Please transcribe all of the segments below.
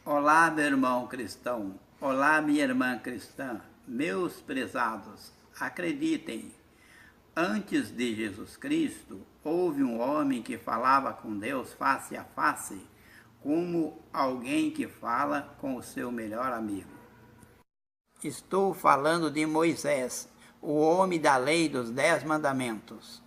Olá, meu irmão cristão. Olá, minha irmã cristã. Meus prezados, acreditem, antes de Jesus Cristo, houve um homem que falava com Deus face a face, como alguém que fala com o seu melhor amigo. Estou falando de Moisés, o homem da lei dos 10 mandamentos.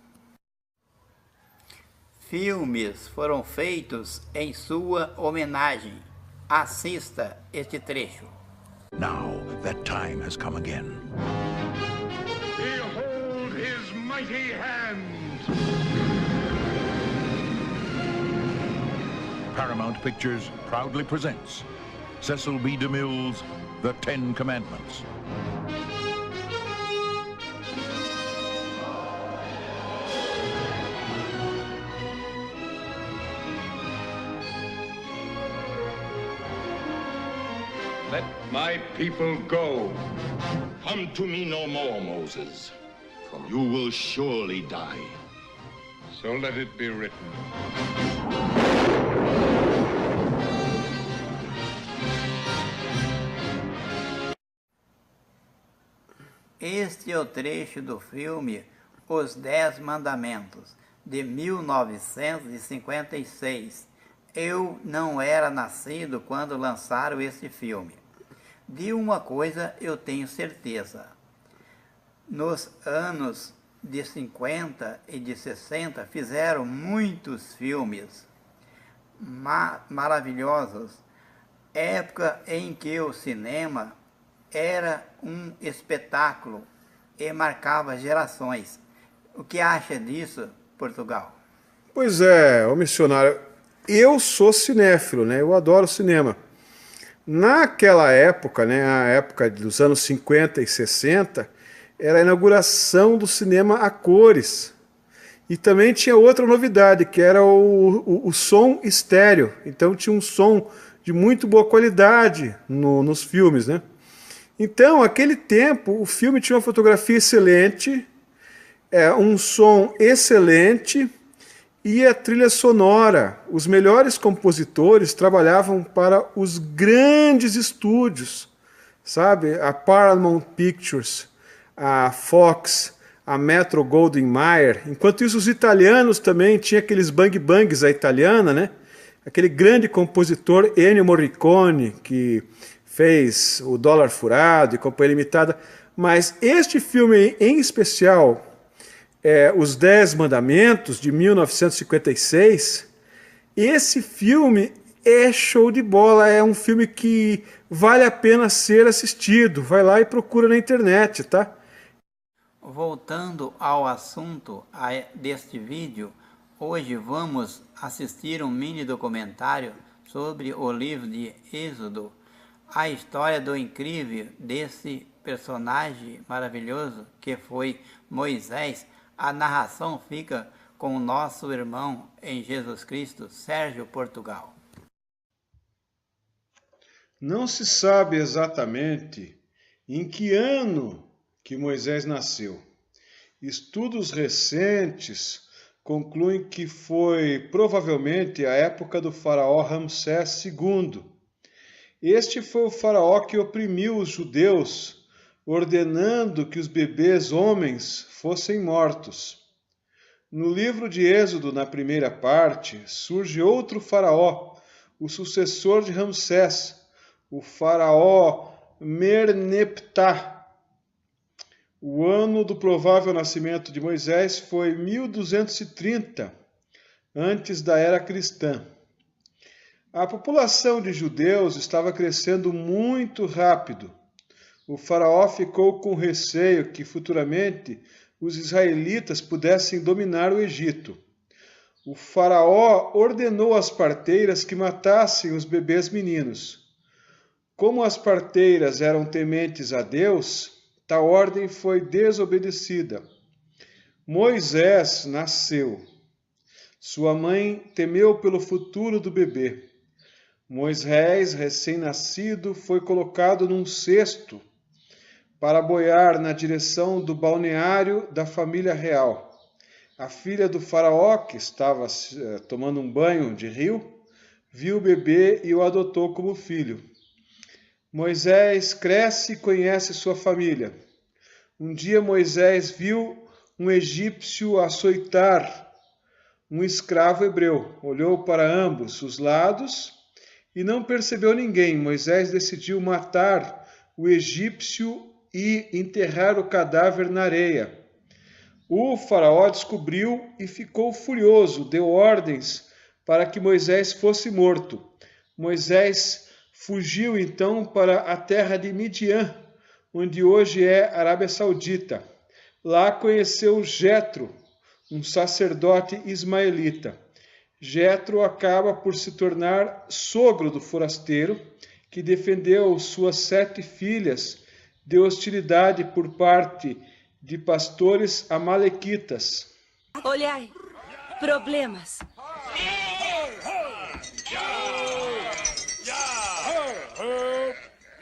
Filmes foram feitos em sua homenagem. Assista este trecho. Now that time has come again. Behold his mighty hand! Paramount Pictures proudly presents Cecil B. DeMille's The Ten Commandments. Let my people go. Come to me no more, Moses, for you will surely die. So let it be written. Este é o trecho do filme Os 10 Mandamentos, de 1956. Eu não era nascido quando lançaram esse filme. De uma coisa eu tenho certeza. Nos anos de 50 e de 60 fizeram muitos filmes maravilhosos. Época em que o cinema era um espetáculo e marcava gerações. O que acha disso, Portugal? Pois é, ô missionário, eu sou cinéfilo, né? Eu adoro cinema. Naquela época, né, a época dos anos 50 e 60, era a inauguração do cinema a cores. E também tinha outra novidade, que era o som estéreo. Então tinha um som de muito boa qualidade nos filmes, né? Então, naquele tempo, o filme tinha uma fotografia excelente, um som excelente e a trilha sonora. Os melhores compositores trabalhavam para os grandes estúdios, sabe? A Paramount Pictures, a Fox, a Metro-Goldwyn-Mayer. Enquanto isso, os italianos também tinham aqueles bang-bangs à italiana, né? Aquele grande compositor Ennio Morricone, que fez O Dólar Furado e Companhia Limitada. Mas este filme em especial, Os 10 Mandamentos, de 1956, esse filme é show de bola, é um filme que vale a pena ser assistido. Vai lá e procura na internet, tá? Voltando ao assunto deste vídeo, hoje vamos assistir um mini documentário sobre o livro de Êxodo, a história do incrível desse personagem maravilhoso que foi Moisés. A narração fica com o nosso irmão em Jesus Cristo, Sérgio Portugal. Não se sabe exatamente em que ano que Moisés nasceu. Estudos recentes concluem que foi provavelmente a época do faraó Ramsés II. Este foi o faraó que oprimiu os judeus, ordenando que os bebês homens fossem mortos. No livro de Êxodo, na primeira parte, surge outro faraó, o sucessor de Ramsés, o faraó Merneptah. O ano do provável nascimento de Moisés foi 1230, antes da era cristã. A população de judeus estava crescendo muito rápido. O faraó ficou com receio que futuramente os israelitas pudessem dominar o Egito. O faraó ordenou às parteiras que matassem os bebês meninos. Como as parteiras eram tementes a Deus, tal ordem foi desobedecida. Moisés nasceu. Sua mãe temeu pelo futuro do bebê. Moisés, recém-nascido, foi colocado num cesto para boiar na direção do balneário da família real. A filha do faraó, que estava tomando um banho de rio, viu o bebê e o adotou como filho. Moisés cresce e conhece sua família. Um dia Moisés viu um egípcio açoitar um escravo hebreu. Olhou para ambos os lados e não percebeu ninguém. Moisés decidiu matar o egípcio e enterrar o cadáver na areia. O faraó descobriu e ficou furioso. Deu ordens para que Moisés fosse morto. Moisés fugiu então para a terra de Midian, onde hoje é Arábia Saudita. Lá conheceu Jetro, um sacerdote ismaelita. Jetro acaba por se tornar sogro do forasteiro, que defendeu suas 7 filhas de hostilidade por parte de pastores amalequitas. Olhai, problemas.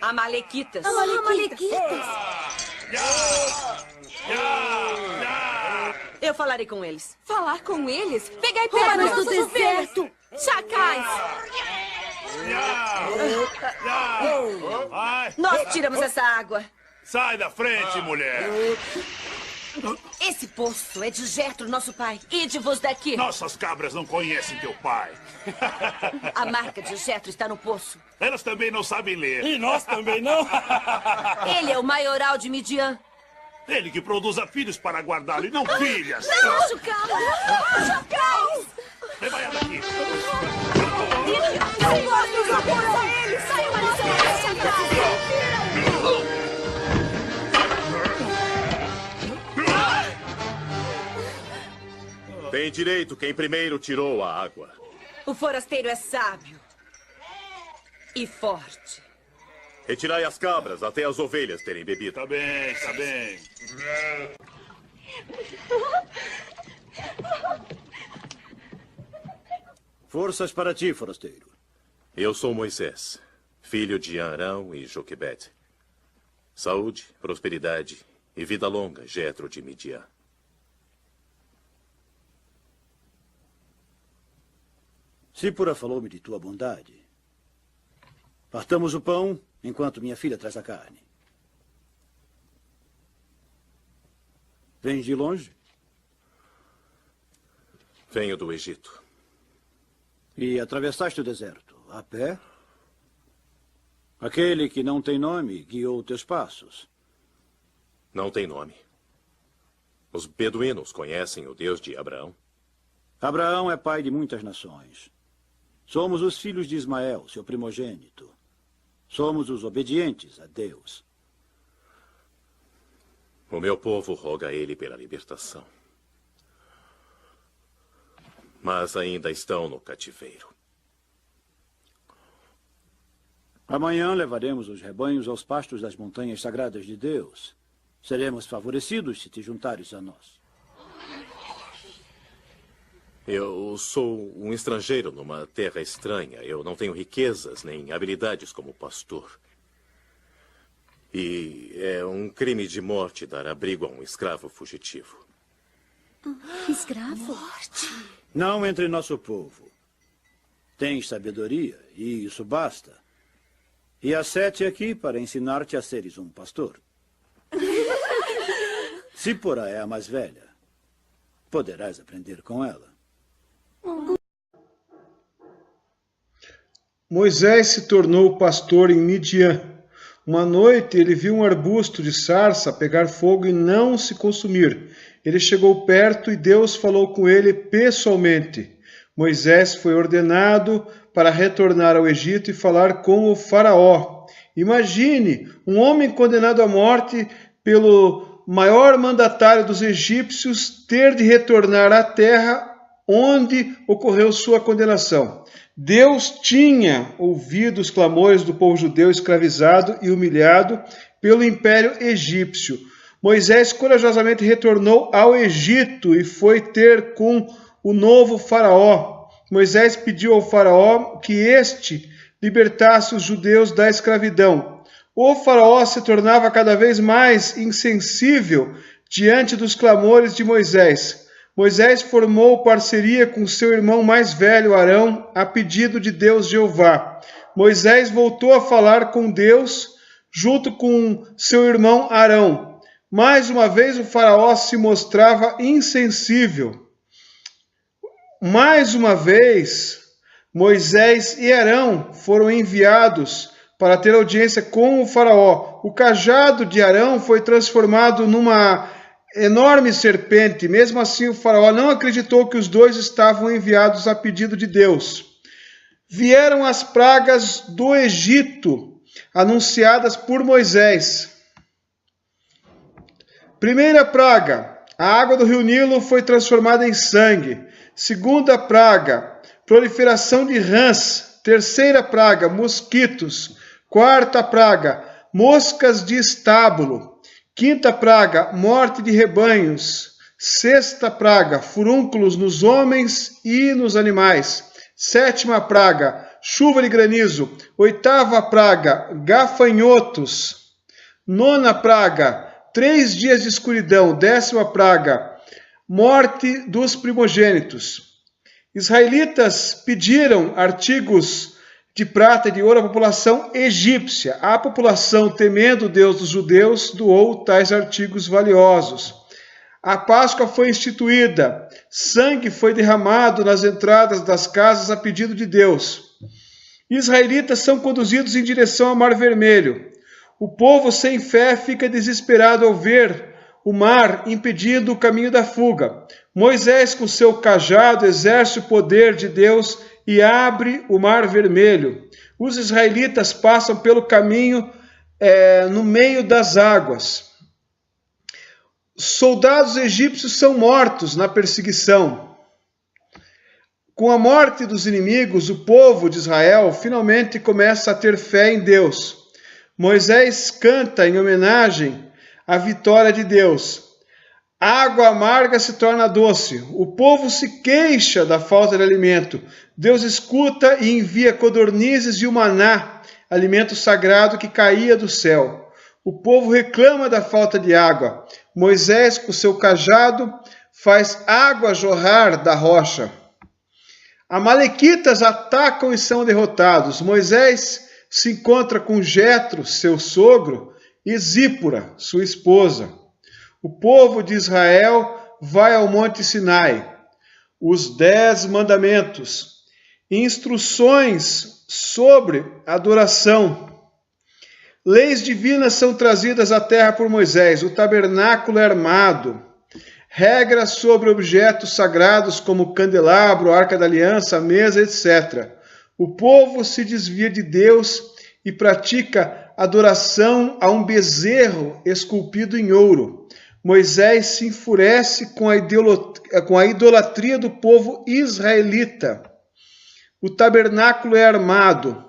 Amalequitas. Eu falarei com eles. Falar com eles? Pegai pedras do deserto! Chacais! Nós tiramos essa água. Sai da frente, mulher! Esse poço é de Jetro, nosso pai. Ide-vos daqui. Nossas cabras não conhecem teu pai. A marca de Jetro está no poço. Elas também não sabem ler. E nós também não? Ele é o maioral de Midian. Ele que produza filhos para guardá-lo e não filhas. Não, Chacais! Leva ela daqui. Não gosto de apoio a eles! Saiam ali, Chacais! Tem direito quem primeiro tirou a água. O forasteiro é sábio e forte. Retirai as cabras até as ovelhas terem bebido. Tá bem, tá bem. Forças para ti, forasteiro. Eu sou Moisés, filho de Arão e Joquebede. Saúde, prosperidade e vida longa, Jetro de Midian. Sípora falou-me de tua bondade. Partamos o pão enquanto minha filha traz a carne. Vens de longe? Venho do Egito. E atravessaste o deserto, a pé? Aquele que não tem nome guiou teus passos. Não tem nome. Os beduínos conhecem o Deus de Abraão? Abraão é pai de muitas nações. Somos os filhos de Ismael, seu primogênito. Somos os obedientes a Deus. O meu povo roga a ele pela libertação. Mas ainda estão no cativeiro. Amanhã levaremos os rebanhos aos pastos das montanhas sagradas de Deus. Seremos favorecidos se te juntares a nós. Eu sou um estrangeiro numa terra estranha. Eu não tenho riquezas nem habilidades como pastor. E é um crime de morte dar abrigo a um escravo fugitivo. Escravo? Morte? Não entre nosso povo. Tens sabedoria, e isso basta. E há 7 aqui para ensinar-te a seres um pastor. Sípora é a mais velha. Poderás aprender com ela. Moisés se tornou pastor em Midian. Uma noite ele viu um arbusto de sarça pegar fogo e não se consumir. Ele chegou perto e Deus falou com ele pessoalmente. Moisés foi ordenado para retornar ao Egito e falar com o faraó. Imagine um homem condenado à morte pelo maior mandatário dos egípcios ter de retornar à terra onde ocorreu sua condenação. Deus tinha ouvido os clamores do povo judeu escravizado e humilhado pelo Império Egípcio. Moisés corajosamente retornou ao Egito e foi ter com o novo faraó. Moisés pediu ao faraó que este libertasse os judeus da escravidão. O faraó se tornava cada vez mais insensível diante dos clamores de Moisés. Moisés formou parceria com seu irmão mais velho, Arão, a pedido de Deus Jeová. Moisés voltou a falar com Deus junto com seu irmão Arão. Mais uma vez o faraó se mostrava insensível. Mais uma vez, Moisés e Arão foram enviados para ter audiência com o faraó. O cajado de Arão foi transformado numa enorme serpente. Mesmo assim, o faraó não acreditou que os dois estavam enviados a pedido de Deus. Vieram as pragas do Egito, anunciadas por Moisés. Primeira praga, a água do rio Nilo foi transformada em sangue. Segunda praga, proliferação de rãs. Terceira praga, mosquitos. Quarta praga, moscas de estábulo. Quinta praga, morte de rebanhos. Sexta praga, furúnculos nos homens e nos animais. Sétima praga, chuva de granizo. Oitava praga, gafanhotos. Nona praga, 3 dias de escuridão. 10ª praga, morte dos primogênitos. Israelitas pediram artigos de prata e de ouro à população egípcia. A população, temendo o Deus dos judeus, doou tais artigos valiosos. A Páscoa foi instituída. Sangue foi derramado nas entradas das casas a pedido de Deus. Israelitas são conduzidos em direção ao Mar Vermelho. O povo sem fé fica desesperado ao ver o mar impedindo o caminho da fuga. Moisés, com seu cajado, exerce o poder de Deus e abre o Mar Vermelho. Os israelitas passam pelo caminho no meio das águas. Soldados egípcios são mortos na perseguição. Com a morte dos inimigos, o povo de Israel finalmente começa a ter fé em Deus. Moisés canta em homenagem à vitória de Deus. A água amarga se torna doce. O povo se queixa da falta de alimento. Deus escuta e envia codornizes e o maná, alimento sagrado que caía do céu. O povo reclama da falta de água. Moisés, com seu cajado, faz água jorrar da rocha. Amalequitas atacam e são derrotados. Moisés se encontra com Jetro, seu sogro, e Zípora, sua esposa. O povo de Israel vai ao Monte Sinai. Os 10 mandamentos, instruções sobre adoração. Leis divinas são trazidas à terra por Moisés. O tabernáculo é armado. Regras sobre objetos sagrados como o candelabro, a arca da aliança, a mesa, etc. O povo se desvia de Deus e pratica adoração a um bezerro esculpido em ouro. Moisés se enfurece com a idolatria do povo israelita. O tabernáculo é armado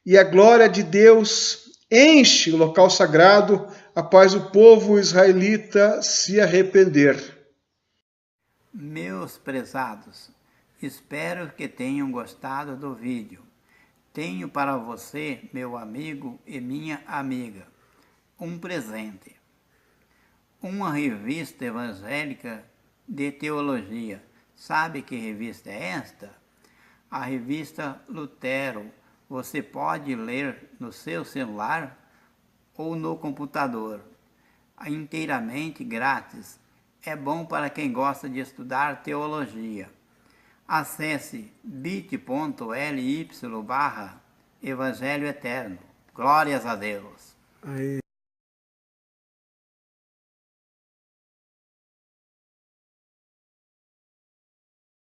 e a glória de Deus enche o local sagrado após o povo israelita se arrepender. Meus prezados, espero que tenham gostado do vídeo. Tenho para você, meu amigo e minha amiga, um presente. Uma revista evangélica de teologia. Sabe que revista é esta? A revista Lutero. Você pode ler no seu celular ou no computador, inteiramente grátis. É bom para quem gosta de estudar teologia. Acesse bit.ly/Evangelho Eterno. Glórias a Deus. Aí.